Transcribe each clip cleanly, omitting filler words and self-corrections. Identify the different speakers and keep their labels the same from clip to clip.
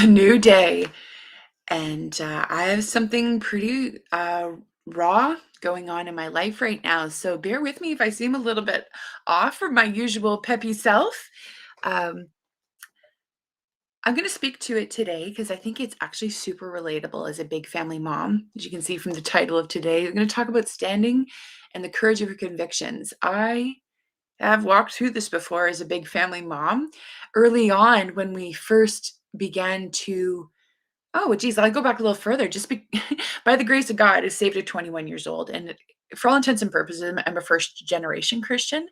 Speaker 1: a new day, and I have something pretty raw going on in my life right now. So bear with me if I seem a little bit off from my usual peppy self. Um, I'm going to speak to it today because I think it's actually super relatable as a big family mom. As you can see from the title of today, we're going to talk about standing and the courage of your convictions. I've walked through this before as a big family mom. Early on, when we first began to Oh, geez, I'll go back a little further. By the grace of God, I was saved at 21 years old, and for all intents and purposes, I'm a first generation Christian.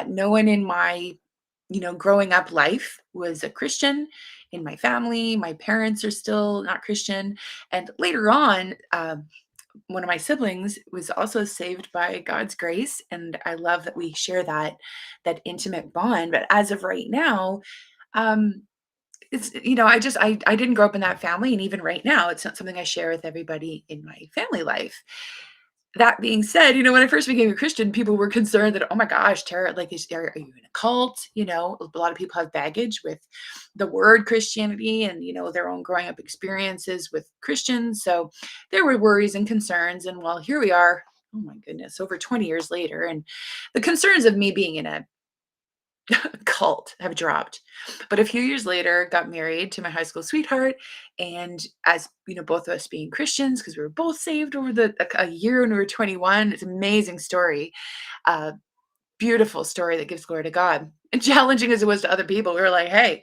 Speaker 1: No one in my, growing up life was a Christian. In my family, my parents are still not Christian, and later on, one of my siblings was also saved by God's grace, and I love that we share that intimate bond. But as of right now, um, I didn't grow up in that family, and even right now, it's not something I share with everybody in my family life. That being said, when I first became a Christian, people were concerned that, "Oh my gosh, Tara, like, are you in a cult?" A lot of people have baggage with the word Christianity and, their own growing up experiences with Christians, so there were worries and concerns, and well, here we are, oh my goodness, over 20 years later, and the concerns of me being in a cult have dropped. But a few years later, got married to my high school sweetheart, and as both of us being Christians, because we were both saved over a year when we were 21. It's an amazing story, uh, beautiful story that gives glory to God. And challenging as it was to other people, we were like, hey,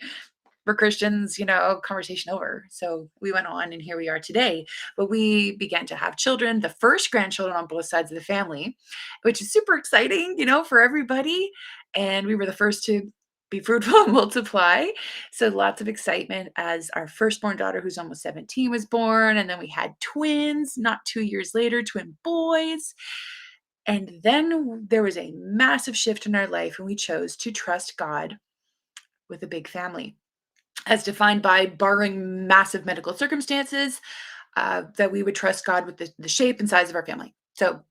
Speaker 1: we're Christians, conversation over. So we went on, and here we are today. But we began to have children, the first grandchildren on both sides of the family, which is super exciting, for everybody. And we were the first to be fruitful and multiply. So lots of excitement as our firstborn daughter, who's almost 17, was born. And then we had twins not 2 years later, twin boys. And then there was a massive shift in our life, and we chose to trust God with a big family as defined by barring massive medical circumstances, that we would trust God with the shape and size of our family. So,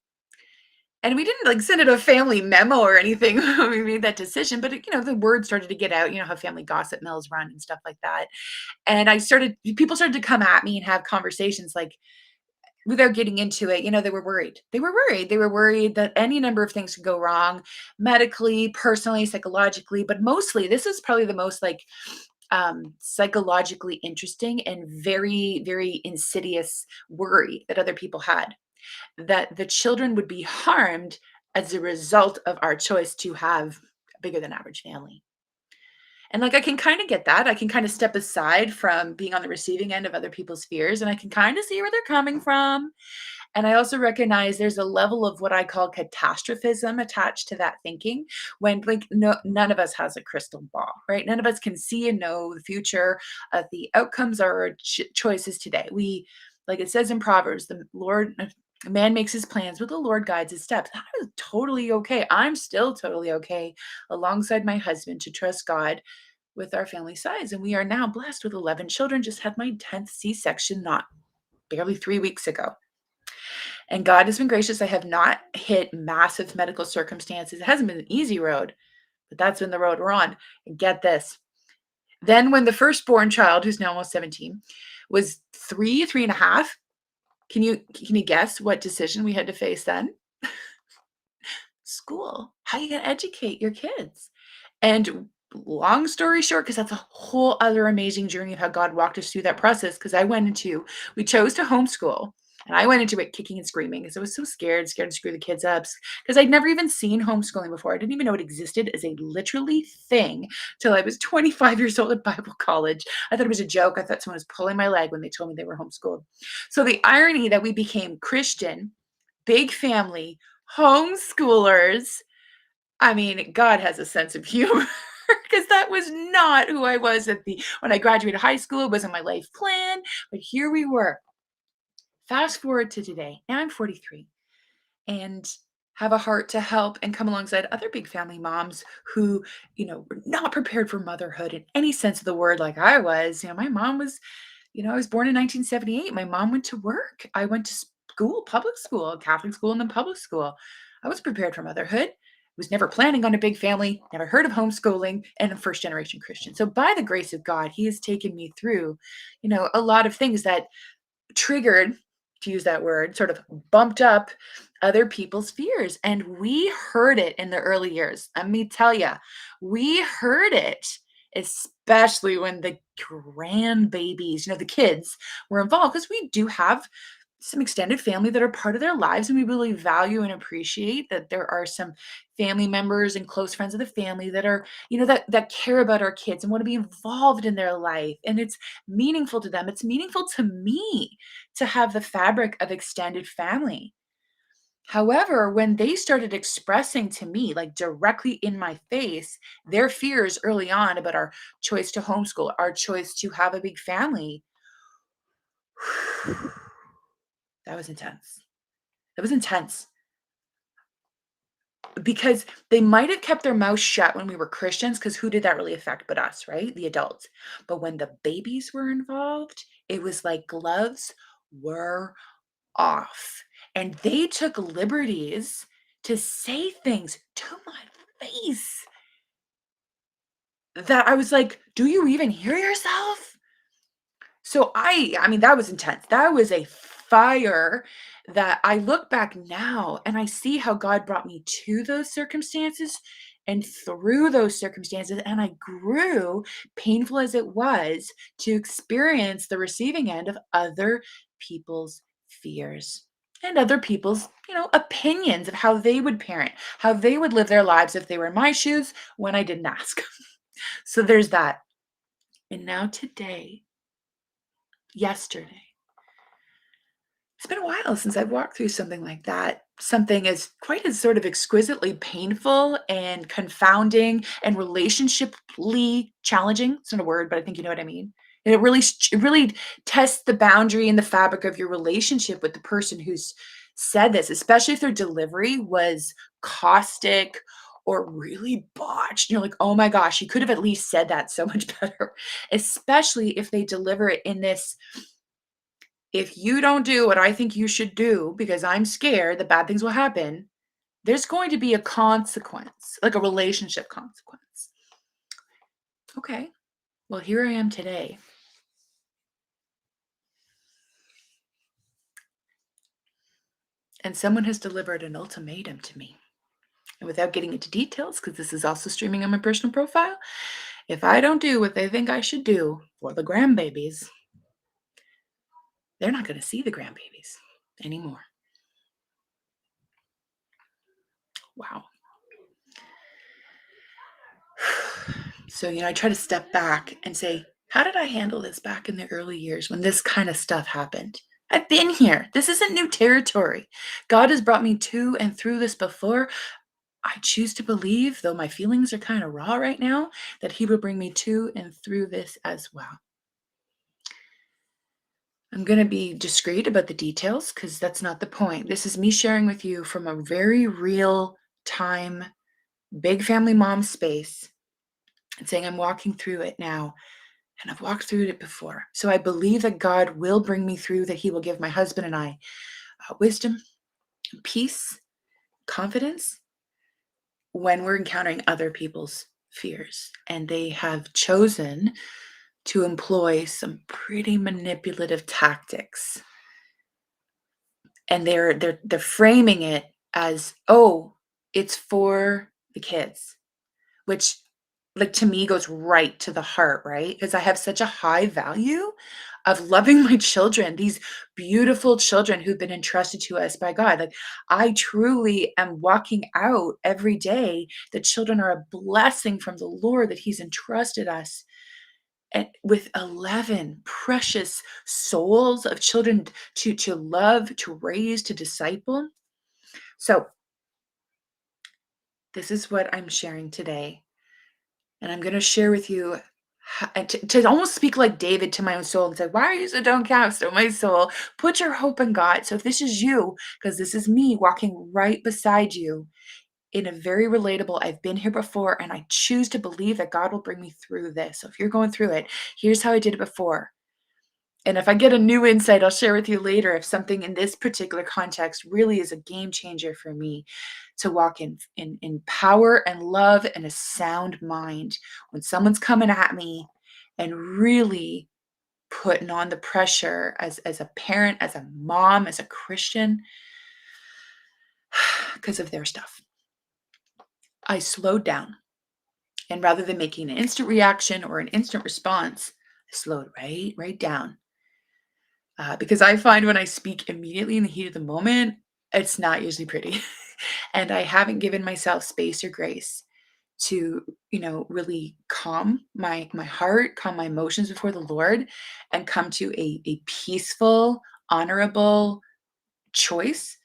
Speaker 1: and we didn't like send it a family memo or anything when we made that decision, but the word started to get out, how family gossip mills run and stuff like that. And people started to come at me and have conversations like, without getting into it, they were worried. They were worried. They were worried that any number of things could go wrong medically, personally, psychologically, but mostly this is probably the most like psychologically interesting and very, very insidious worry that other people had, that the children would be harmed as a result of our choice to have a bigger than average family. And like I can kind of get that. I can kind of step aside from being on the receiving end of other people's fears, and I can kind of see where they're coming from. And I also recognize there's a level of what I call catastrophism attached to that thinking, when like none of us has a crystal ball, right? None of us can see and know the future of the outcomes of our choices today. Like it says in Proverbs, the Lord, a man makes his plans, but the Lord guides his steps. That is totally okay. I'm still totally okay alongside my husband to trust God with our family size. And we are now blessed with 11 children. Just had my 10th C-section not barely 3 weeks ago. And God has been gracious. I have not hit massive medical circumstances. It hasn't been an easy road, but that's been the road we're on. And get this. Then when the firstborn child, who's now almost 17, was three and a half, can you guess what decision we had to face then? School. How are you going to educate your kids? And long story short, because that's a whole other amazing journey of how God walked us through that process. Because we chose to homeschool. And I went into it kicking and screaming because I was so scared to screw the kids up. Because I'd never even seen homeschooling before. I didn't even know it existed as a literally thing till I was 25 years old at Bible college. I thought it was a joke. I thought someone was pulling my leg when they told me they were homeschooled. So the irony that we became Christian, big family, homeschoolers. I mean, God has a sense of humor because that was not who I was when I graduated high school. It wasn't my life plan, but here we were. Fast forward to today. Now I'm 43 and have a heart to help and come alongside other big family moms who, were not prepared for motherhood in any sense of the word like I was. My mom was, I was born in 1978. My mom went to work. I went to school, public school, Catholic school, and then public school. I was prepared for motherhood. was never planning on a big family, never heard of homeschooling, and a first generation Christian. So by the grace of God, he has taken me through, a lot of things that triggered, to use that word, sort of bumped up other people's fears. And we heard it in the early years. Let me tell you, we heard it, especially when the grandbabies, the kids were involved, because we do have some extended family that are part of their lives, and we really value and appreciate that there are some family members and close friends of the family that are, that care about our kids and want to be involved in their life, and it's meaningful to them. It's meaningful to me to have the fabric of extended family. However, when they started expressing to me, like directly in my face, their fears early on about our choice to homeschool, our choice to have a big family, that was intense. That was intense. Because they might have kept their mouth shut when we were Christians, because who did that really affect but us, right? The adults. But when the babies were involved, it was like gloves were off. And they took liberties to say things to my face that I was like, "Do you even hear yourself?" So I mean, that was intense. That was a fire that I look back now and I see how God brought me to those circumstances and through those circumstances, and I grew, painful as it was, to experience the receiving end of other people's fears and other people's, opinions of how they would parent, how they would live their lives if they were in my shoes when I didn't ask. So there's that. And now today, yesterday, it's been a while since I've walked through something like that. Something as quite as sort of exquisitely painful and confounding and relationshiply challenging. It's not a word, but I think you know what I mean. And it really tests the boundary and the fabric of your relationship with the person who's said this, especially if their delivery was caustic or really botched. You're like, oh my gosh, you could have at least said that so much better. Especially if they deliver it in this, if you don't do what I think you should do because I'm scared that bad things will happen, there's going to be a consequence, like a relationship consequence. Okay, well, here I am today. And someone has delivered an ultimatum to me. And without getting into details, because this is also streaming on my personal profile, if I don't do what they think I should do for the grandbabies, they're not going to see the grandbabies anymore. Wow. So, I try to step back and say, how did I handle this back in the early years when this kind of stuff happened? I've been here. This isn't new territory. God has brought me to and through this before. I choose to believe, though my feelings are kind of raw right now, that He will bring me to and through this as well. I'm going to be discreet about the details because that's not the point. This is me sharing with you from a very real time, big family mom space and saying I'm walking through it now. And I've walked through it before. So I believe that God will bring me through, that He will give my husband and I wisdom, peace, confidence when we're encountering other people's fears. And they have chosen to employ some pretty manipulative tactics. And they're framing it as, oh, it's for the kids, which, like, to me goes right to the heart, right? Because I have such a high value of loving my children, these beautiful children who've been entrusted to us by God. Like, I truly am walking out every day that children are a blessing from the Lord, that He's entrusted us and with 11 precious souls of children to love, to raise, to disciple. So this is what I'm sharing today. And I'm going to share with you and to almost speak like David to my own soul and say, why are you so downcast, oh my soul? Put your hope in God. So if this is you, because this is me walking right beside you in a very relatable, I've been here before, and I choose to believe that God will bring me through this. So if you're going through it, here's how I did it before. And if I get a new insight, I'll share with you later if something in this particular context really is a game changer for me to walk in power and love and a sound mind when someone's coming at me and really putting on the pressure as a parent, as a mom, as a Christian, because of their stuff. I slowed down. And rather than making an instant reaction or an instant response, I slowed right down. Because I find when I speak immediately in the heat of the moment, it's not usually pretty. And I haven't given myself space or grace to, really calm my heart, calm my emotions before the Lord, and come to a peaceful, honorable choice.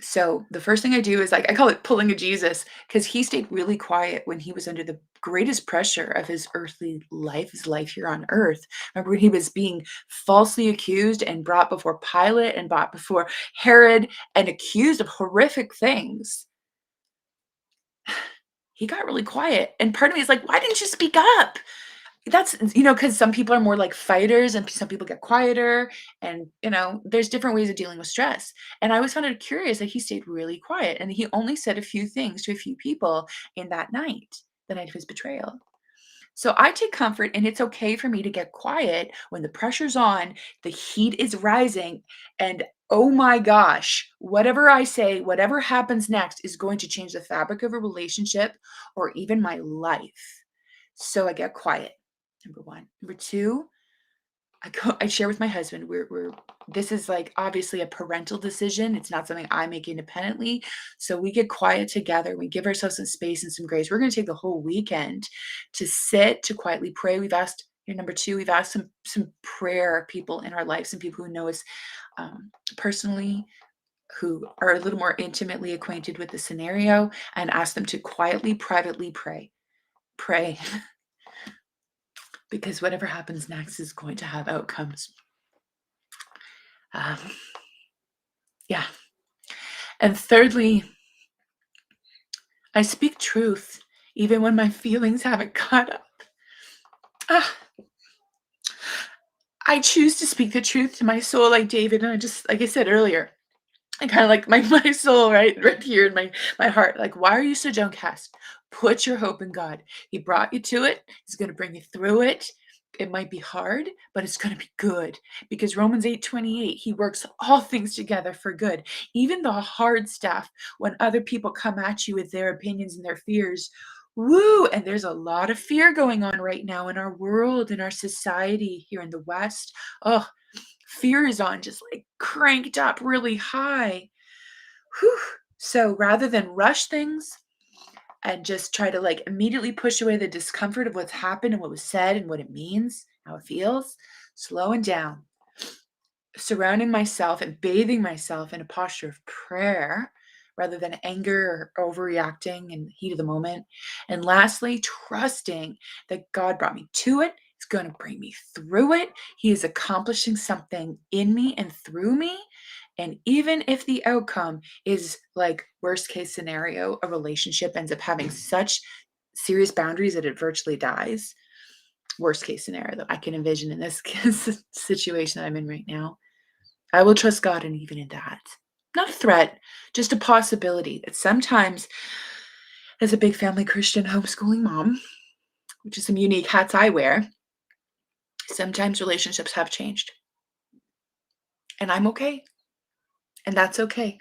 Speaker 1: So the first thing I do is, like, I call it pulling a Jesus, because he stayed really quiet when he was under the greatest pressure of his earthly life, his life here on earth. Remember when he was being falsely accused and brought before Pilate and brought before Herod and accused of horrific things? He got really quiet. And part of me is like, why didn't you speak up? That's, because some people are more like fighters and some people get quieter, and, there's different ways of dealing with stress. And I always found it curious that he stayed really quiet and he only said a few things to a few people in that night, the night of his betrayal. So I take comfort, and it's okay for me to get quiet when the pressure's on, the heat is rising, and oh my gosh, whatever I say, whatever happens next is going to change the fabric of a relationship or even my life. So I get quiet. Number one. Number two, I share with my husband. We're this is like obviously a parental decision. It's not something I make independently. So we get quiet together. We give ourselves some space and some grace. We're going to take the whole weekend to sit, to quietly pray. We've asked, number two, we've asked some prayer people in our life, some people who know us personally, who are a little more intimately acquainted with the scenario, and ask them to quietly, privately pray, because whatever happens next is going to have outcomes. Um, yeah. And thirdly, I speak truth even when my feelings haven't caught up. Ah, I choose to speak the truth to my soul like David. And I just, like I said earlier, I kind of like my soul, right here in my heart. Like, why are you so downcast? Put your hope in God. He brought you to it. He's going to bring you through it. It might be hard, but it's going to be good, because Romans 8:28, he works all things together for good. Even the hard stuff, when other people come at you with their opinions and their fears. Woo! And there's a lot of fear going on right now in our world, in our society here in the West. Oh, fear is on, just like cranked up really high. Whew. So rather than rush things and just try to like immediately push away the discomfort of what's happened and what was said and what it means, how it feels, slowing down, surrounding myself and bathing myself in a posture of prayer rather than anger or overreacting in the heat of the moment. And lastly, trusting that God brought me to it. He's going to bring me through it. He is accomplishing something in me and through me. And even if the outcome is like worst case scenario, a relationship ends up having such serious boundaries that it virtually dies. Worst case scenario that I can envision in this situation that I'm in right now. I will trust God and even in that. Not a threat, just a possibility that sometimes, as a big family Christian homeschooling mom, which is some unique hats I wear, sometimes relationships have changed. And I'm okay. And that's okay.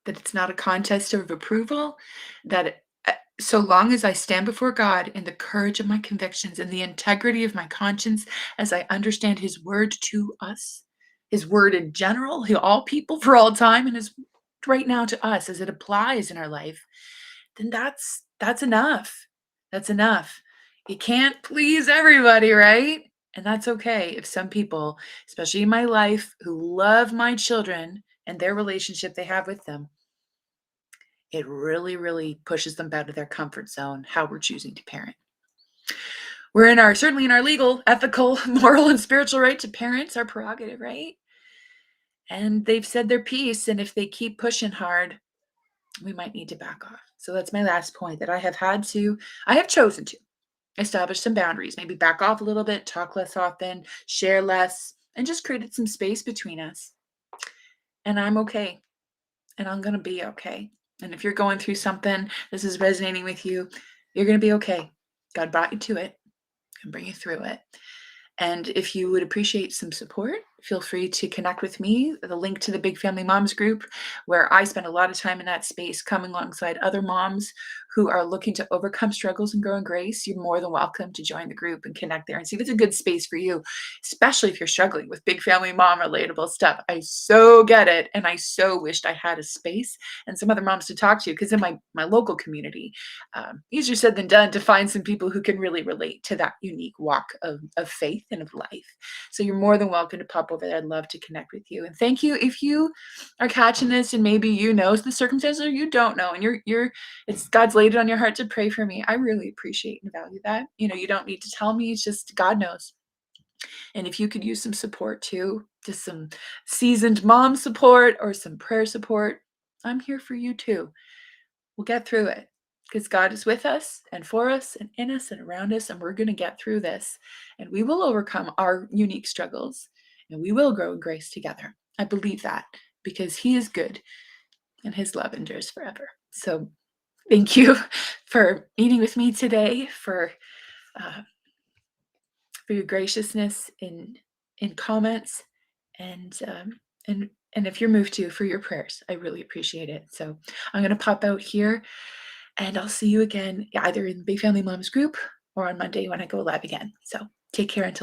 Speaker 1: That it's not a contest of approval, that so long as I stand before God in the courage of my convictions and the integrity of my conscience, as I understand his word to us, his word in general, all people for all time, and his right now to us as it applies in our life, then that's enough. That's enough. You can't please everybody, right? And that's okay if some people, especially in my life, who love my children and their relationship they have with them, it really, really pushes them out of their comfort zone, how we're choosing to parent. We're certainly in our legal, ethical, moral, and spiritual right to parent. It's our prerogative, right? And they've said their piece. And if they keep pushing hard, we might need to back off. So that's my last point, that I have chosen to establish some boundaries, maybe back off a little bit, talk less often, share less, and just created some space between us. And I'm okay. And I'm going to be okay. And if you're going through something, this is resonating with you, you're going to be okay. God brought you to it and bring you through it. And if you would appreciate some support, feel free to connect with me. The link to the Big Family Moms group, where I spend a lot of time in that space coming alongside other moms who are looking to overcome struggles and grow in grace. You're more than welcome to join the group and connect there and see if it's a good space for you, especially if you're struggling with big family mom relatable stuff. I so get it. And I so wished I had a space and some other moms to talk to, because in my local community, easier said than done to find some people who can really relate to that unique walk of faith and of life. So you're more than welcome to pop over there. I'd love to connect with you. And thank you if you are catching this and maybe you know the circumstances or you don't know, and it's God's laid it on your heart to pray for me. I really appreciate and value that. You don't need to tell me. It's just God knows. And if you could use some support too, just some seasoned mom support or some prayer support, I'm here for you too. We'll get through it because God is with us and for us and in us and around us, and we're going to get through this, and we will overcome our unique struggles, and we will grow in grace together. I believe that because He is good and His love endures forever. So thank you for meeting with me today, uh, for your graciousness in comments, and and if you're moved to, for your prayers. I really appreciate it. So I'm going to pop out here, and I'll see you again either in the Big Family Moms group or on Monday when I go live again. So take care until